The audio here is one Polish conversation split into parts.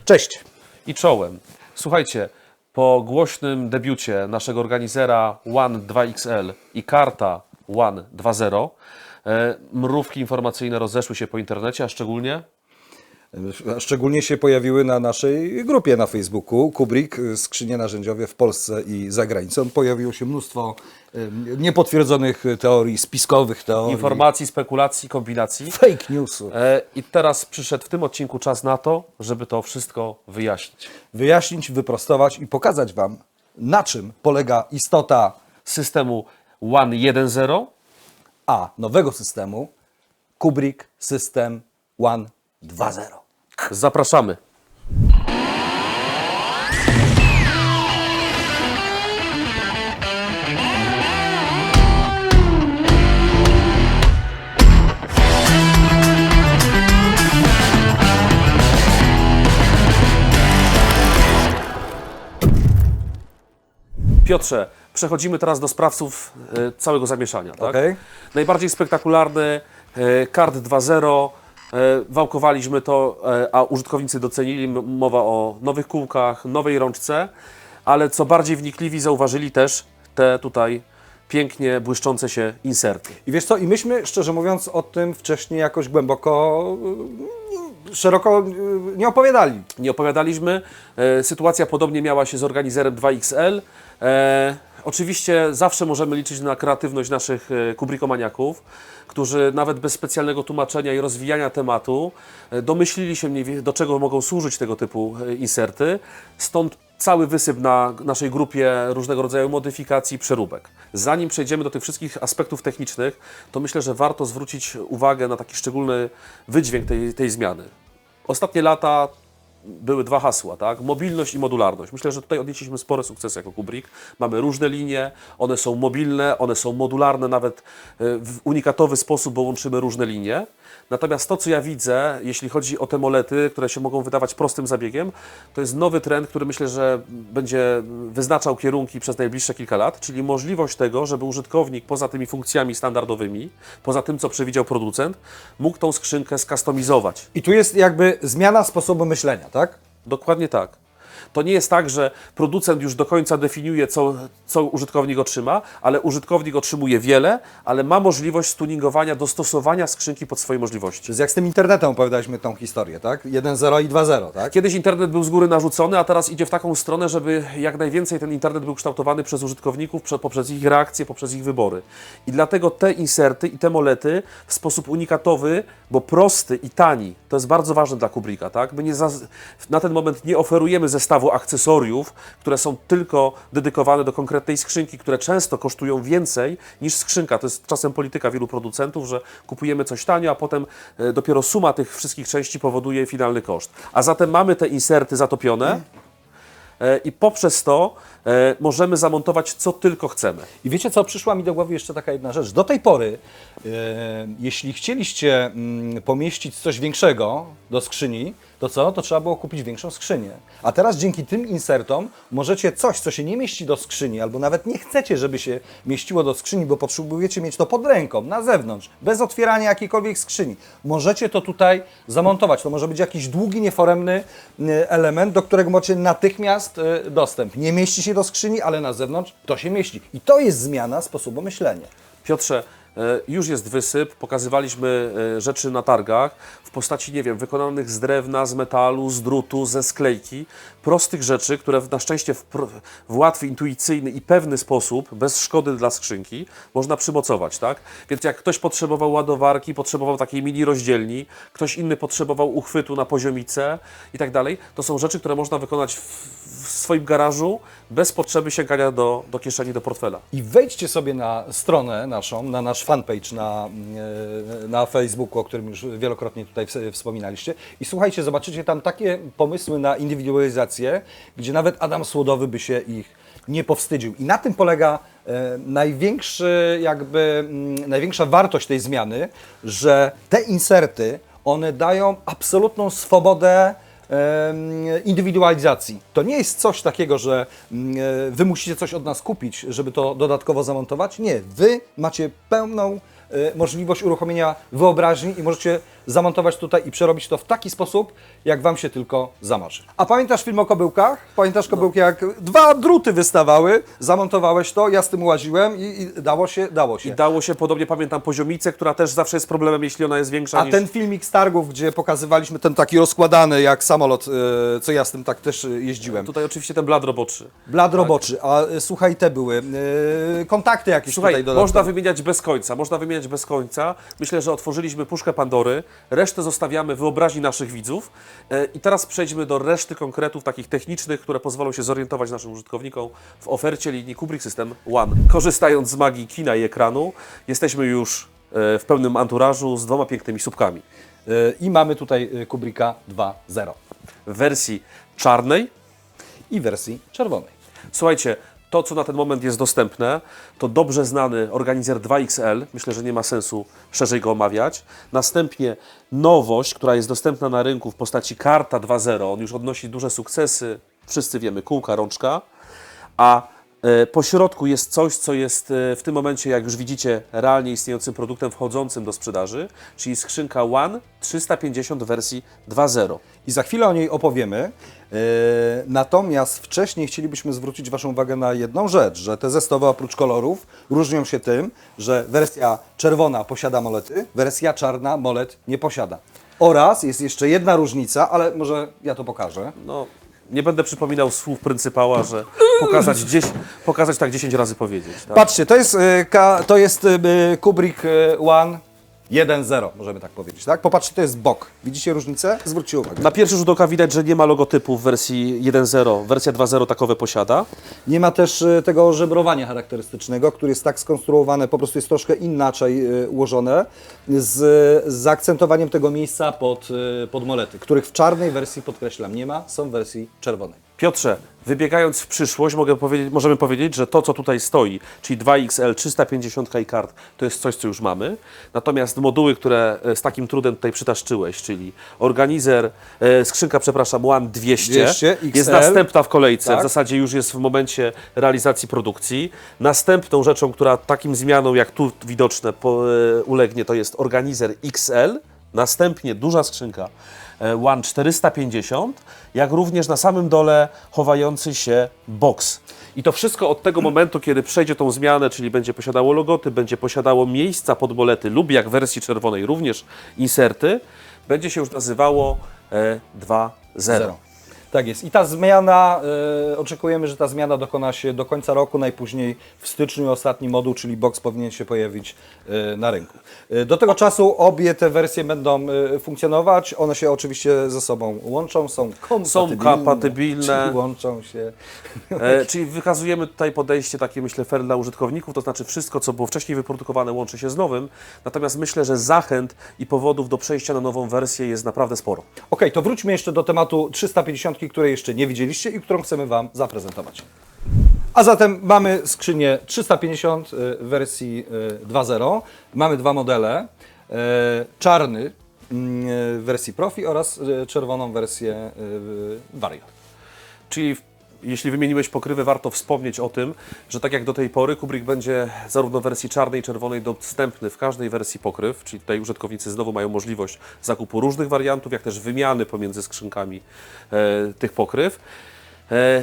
Cześć. I czołem. Słuchajcie, po głośnym debiucie naszego organizera One 2XL i karta One 2.0 mrówki informacyjne rozeszły się po internecie, a szczególnie się pojawiły na naszej grupie na Facebooku. Kubrick, skrzynie narzędziowe w Polsce i za granicą. Pojawiło się mnóstwo niepotwierdzonych teorii, spiskowych teorii. informacji, spekulacji, kombinacji. Fake newsów. I teraz przyszedł w tym odcinku czas na to, żeby to wszystko wyjaśnić. Wyjaśnić, wyprostować i pokazać Wam, na czym polega istota Systemu One 1.0 a nowego systemu Kubrick System One 2.0. Zapraszamy. Piotrze, przechodzimy teraz do sprawców całego zamieszania. Tak? Okej. Najbardziej spektakularny kart 2.0. Wałkowaliśmy to, a użytkownicy docenili. Mowa o nowych kółkach, nowej rączce, ale co bardziej wnikliwi zauważyli też te tutaj pięknie błyszczące się inserty. I wiesz co, i myśmy, szczerze mówiąc, o tym wcześniej jakoś głęboko, szeroko nie opowiadali. Nie opowiadaliśmy. Sytuacja podobnie miała się z organizerem 2XL. Oczywiście zawsze możemy liczyć na kreatywność naszych kubrikomaniaków, którzy nawet bez specjalnego tłumaczenia i rozwijania tematu domyślili się do czego mogą służyć tego typu inserty. Stąd cały wysyp na naszej grupie różnego rodzaju modyfikacji i przeróbek. Zanim przejdziemy do tych wszystkich aspektów technicznych, to myślę, że warto zwrócić uwagę na taki szczególny wydźwięk tej zmiany. Ostatnie lata były dwa hasła, tak? Mobilność i modularność. Myślę, że tutaj odnieśliśmy spore sukcesy jako Kubrick. Mamy różne linie, one są mobilne, one są modularne nawet w unikatowy sposób, bo łączymy różne linie. Natomiast to, co ja widzę, jeśli chodzi o te molety, które się mogą wydawać prostym zabiegiem, to jest nowy trend, który myślę, że będzie wyznaczał kierunki przez najbliższe kilka lat, czyli możliwość tego, żeby użytkownik poza tymi funkcjami standardowymi, poza tym, co przewidział producent, mógł tą skrzynkę skustomizować. I tu jest jakby zmiana sposobu myślenia, tak? Dokładnie tak. To nie jest tak, że producent już do końca definiuje, co użytkownik otrzyma, ale użytkownik otrzymuje wiele, ale ma możliwość stuningowania, dostosowania skrzynki pod swoje możliwości. To jest jak z tym internetem opowiadaliśmy tą historię, tak? 1.0 i 2.0, tak? Kiedyś internet był z góry narzucony, a teraz idzie w taką stronę, żeby jak najwięcej ten internet był kształtowany przez użytkowników, poprzez ich reakcje, poprzez ich wybory. I dlatego te inserty i te molety w sposób unikatowy, bo prosty i tani, to jest bardzo ważne dla Kubricka, tak? My na ten moment nie oferujemy zestawu akcesoriów, które są tylko dedykowane do konkretnej skrzynki, które często kosztują więcej niż skrzynka. To jest czasem polityka wielu producentów, że kupujemy coś tanio, a potem dopiero suma tych wszystkich części powoduje finalny koszt. A zatem mamy te inserty zatopione i poprzez to możemy zamontować co tylko chcemy. I wiecie co, przyszła mi do głowy jeszcze taka jedna rzecz. Do tej pory, jeśli chcieliście pomieścić coś większego do skrzyni, to co? To trzeba było kupić większą skrzynię. A teraz dzięki tym insertom możecie coś, co się nie mieści do skrzyni, albo nawet nie chcecie, żeby się mieściło do skrzyni, bo potrzebujecie mieć to pod ręką, na zewnątrz, bez otwierania jakiejkolwiek skrzyni. Możecie to tutaj zamontować. To może być jakiś długi, nieforemny element, do którego macie natychmiast dostęp. Nie mieści się do skrzyni, ale na zewnątrz to się mieści. I to jest zmiana sposobu myślenia. Piotrze, już jest wysyp, pokazywaliśmy rzeczy na targach w postaci, nie wiem, wykonanych z drewna, z metalu, z drutu, ze sklejki. Prostych rzeczy, które na szczęście w łatwy, intuicyjny i pewny sposób, bez szkody dla skrzynki, można przymocować, tak? Więc jak ktoś potrzebował ładowarki, potrzebował takiej mini rozdzielni, ktoś inny potrzebował uchwytu na poziomicę i tak dalej, to są rzeczy, które można wykonać w swoim garażu bez potrzeby sięgania do kieszeni, do portfela. I wejdźcie sobie na stronę naszą, na nasz fanpage na Facebooku, o którym już wielokrotnie tutaj wspominaliście. I słuchajcie, zobaczycie tam takie pomysły na indywidualizację, gdzie nawet Adam Słodowy by się ich nie powstydził. I na tym polega największa wartość tej zmiany, że te inserty, one dają absolutną swobodę indywidualizacji. To nie jest coś takiego, że wy musicie coś od nas kupić, żeby to dodatkowo zamontować. Nie, wy macie pełną możliwość uruchomienia wyobraźni i możecie zamontować tutaj i przerobić to w taki sposób, jak Wam się tylko zamarzy. A pamiętasz film o kobyłkach? Pamiętasz kobyłki, jak 2 druty wystawały, zamontowałeś to, ja z tym łaziłem i dało się? Dało się. I dało się, podobnie pamiętam, poziomicę, która też zawsze jest problemem, jeśli ona jest większa A niż... ten filmik z targów, gdzie pokazywaliśmy ten taki rozkładany jak samolot, co ja z tym tak też jeździłem. Tutaj oczywiście ten blad roboczy. Blad roboczy, a słuchaj, te były kontakty jakieś Słuchaj, tutaj dodatkowe. można wymieniać bez końca, można wymieniać bez końca. Myślę, że otworzyliśmy puszkę Pandory, resztę zostawiamy wyobraźni naszych widzów i teraz przejdźmy do reszty konkretów takich technicznych, które pozwolą się zorientować naszym użytkownikom w ofercie linii Kubrick System One. Korzystając z magii kina i ekranu, jesteśmy już w pełnym anturażu z 2 pięknymi słupkami. I mamy tutaj Kubricka 2.0 W wersji czarnej. i wersji czerwonej. Słuchajcie, to co na ten moment jest dostępne, to dobrze znany organizer 2XL. Myślę, że nie ma sensu szerzej go omawiać. Następnie nowość, która jest dostępna na rynku w postaci karta 2.0. On już odnosi duże sukcesy. Wszyscy wiemy, kółka, rączka. A po środku jest coś, co jest w tym momencie, jak już widzicie, realnie istniejącym produktem wchodzącym do sprzedaży, czyli skrzynka One 350 w wersji 2.0. I za chwilę o niej opowiemy. Natomiast wcześniej chcielibyśmy zwrócić Waszą uwagę na jedną rzecz, że te zestawy oprócz kolorów różnią się tym, że wersja czerwona posiada molety, wersja czarna molet nie posiada. Oraz jest jeszcze jedna różnica, ale może ja to pokażę. No, nie będę przypominał słów pryncypała, że pokazać tak 10 razy powiedzieć. Tak? Patrzcie, to jest Kubrick One 1.0, możemy tak powiedzieć, tak? Popatrzcie, to jest bok. Widzicie różnicę? Zwróćcie uwagę. Na pierwszy rzut oka widać, że nie ma logotypu w wersji 1.0. Wersja 2.0 takowe posiada. Nie ma też tego żebrowania charakterystycznego, który jest tak skonstruowane, po prostu jest troszkę inaczej ułożone, z zaakcentowaniem tego miejsca pod molety, których w czarnej wersji, podkreślam, nie ma, są w wersji czerwonej. Piotrze, wybiegając w przyszłość, możemy powiedzieć, że to, co tutaj stoi, czyli 2XL, 350 kart, to jest coś, co już mamy. Natomiast moduły, które z takim trudem tutaj przytaszczyłeś, czyli organizer, skrzynka, przepraszam, One 200 jest XL. następna w kolejce, Tak. w zasadzie już jest w momencie realizacji produkcji. Następną rzeczą, która takim zmianom, jak tu widoczne, ulegnie, to jest organizer XL. Następnie duża skrzynka One 450, jak również na samym dole chowający się box. I to wszystko od tego momentu, kiedy przejdzie tą zmianę, czyli będzie posiadało logotyp, będzie posiadało miejsca pod molety lub jak w wersji czerwonej również inserty, będzie się już nazywało 2.0. Tak jest. I ta zmiana, oczekujemy, że ta zmiana dokona się do końca roku, najpóźniej w styczniu ostatni moduł, czyli box powinien się pojawić na rynku. Do tego czasu obie te wersje będą funkcjonować, one się oczywiście ze sobą łączą, są kompatybilne. Czyli łączą się. Czyli wykazujemy tutaj podejście takie, myślę, fair dla użytkowników, to znaczy wszystko, co było wcześniej wyprodukowane, łączy się z nowym, natomiast myślę, że zachęt i powodów do przejścia na nową wersję jest naprawdę sporo. Okej, to wróćmy jeszcze do tematu 350, której jeszcze nie widzieliście i którą chcemy Wam zaprezentować. A zatem mamy skrzynię 350 w wersji 2.0. Mamy 2 modele. Czarny w wersji Profi oraz czerwoną wersję Vario. Czyli jeśli wymieniłeś pokrywę, warto wspomnieć o tym, że tak jak do tej pory Kubrick będzie zarówno w wersji czarnej i czerwonej dostępny w każdej wersji pokryw, czyli tutaj użytkownicy znowu mają możliwość zakupu różnych wariantów, jak też wymiany pomiędzy skrzynkami tych pokryw.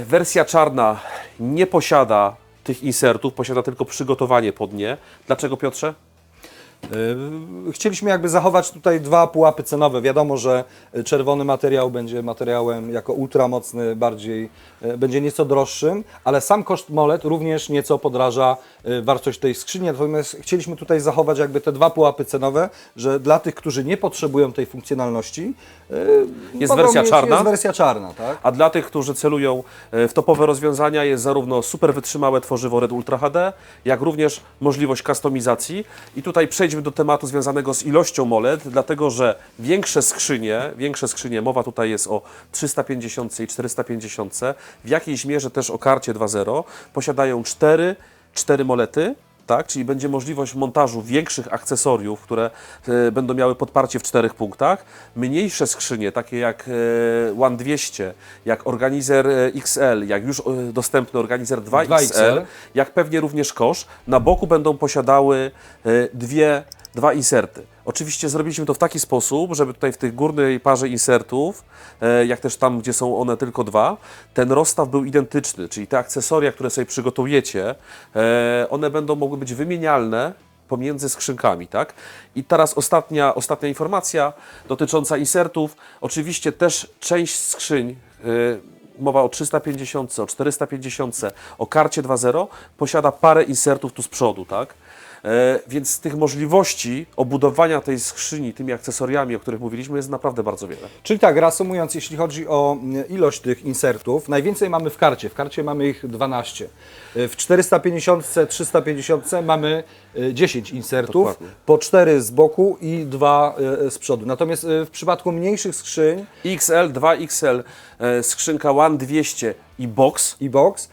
Wersja czarna nie posiada tych insertów, posiada tylko przygotowanie pod nie. Dlaczego, Piotrze? Chcieliśmy jakby zachować tutaj 2 pułapy cenowe. Wiadomo, że czerwony materiał będzie materiałem jako ultramocny, bardziej będzie nieco droższym, ale sam koszt molet również nieco podraża wartość tej skrzyni. Natomiast chcieliśmy tutaj zachować jakby te 2 pułapy cenowe, że dla tych, którzy nie potrzebują tej funkcjonalności, Jest wersja czarna. Jest wersja czarna, tak? A dla tych, którzy celują w topowe rozwiązania, jest zarówno super wytrzymałe tworzywo Red Ultra HD, jak również możliwość kustomizacji. I tutaj przejdźmy do tematu związanego z ilością molet, dlatego że większe skrzynie, mowa tutaj jest o 350 i 450, w jakiejś mierze też o karcie 2.0, posiadają 4 molety. Tak, czyli będzie możliwość montażu większych akcesoriów, które będą miały podparcie w 4 punktach. Mniejsze skrzynie, takie jak One 200, jak Organizer XL, jak już dostępny Organizer 2XL, jak pewnie również kosz, na boku będą posiadały dwa inserty. Oczywiście zrobiliśmy to w taki sposób, żeby tutaj w tej górnej parze insertów, jak też tam, gdzie są one tylko dwa, ten rozstaw był identyczny, czyli te akcesoria, które sobie przygotujecie, one będą mogły być wymienialne pomiędzy skrzynkami, tak? I teraz ostatnia informacja dotycząca insertów. Oczywiście też część skrzyń, mowa o 350, o 450, o karcie 2.0, posiada parę insertów tu z przodu, tak? Więc z tych możliwości obudowania tej skrzyni tymi akcesoriami, o których mówiliśmy, jest naprawdę bardzo wiele. Czyli tak, reasumując, jeśli chodzi o ilość tych insertów, najwięcej mamy w karcie. W karcie mamy ich 12. W 450, 350 mamy 10 insertów, Dokładnie. po 4 z boku i 2 z przodu. Natomiast w przypadku mniejszych skrzyń XL, 2XL, skrzynka One 200 i box i box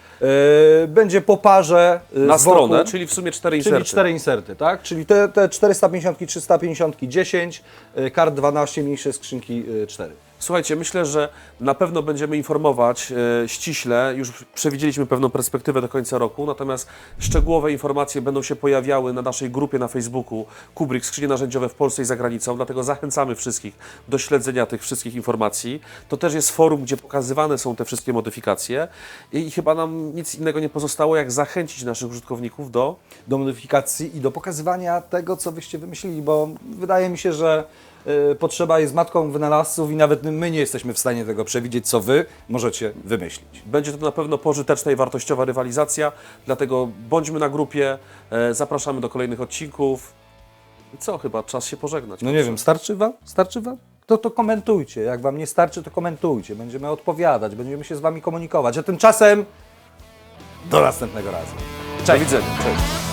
będzie po parze na z boku, stronę, czyli w sumie 4 inserty. czyli 4 inserty, tak? Czyli te 450, 350, 10, kart 12, mniejsze skrzynki 4. Słuchajcie, myślę, że na pewno będziemy informować ściśle, już przewidzieliśmy pewną perspektywę do końca roku, natomiast szczegółowe informacje będą się pojawiały na naszej grupie na Facebooku Kubrick, skrzynie narzędziowe w Polsce i za granicą, dlatego zachęcamy wszystkich do śledzenia tych wszystkich informacji. To też jest forum, gdzie pokazywane są te wszystkie modyfikacje i chyba nam nic innego nie pozostało, jak zachęcić naszych użytkowników do modyfikacji i do pokazywania tego, co wyście wymyślili, bo wydaje mi się, że potrzeba jest matką wynalazców i nawet my nie jesteśmy w stanie tego przewidzieć, co wy możecie wymyślić. Będzie to na pewno pożyteczna i wartościowa rywalizacja, dlatego bądźmy na grupie, zapraszamy do kolejnych odcinków. I co, chyba czas się pożegnać. No nie wiem, starczy wam? Starczy wam? To komentujcie. Jak wam nie starczy, to komentujcie. Będziemy odpowiadać, będziemy się z wami komunikować. A tymczasem do następnego razu. Do widzenia. Cześć.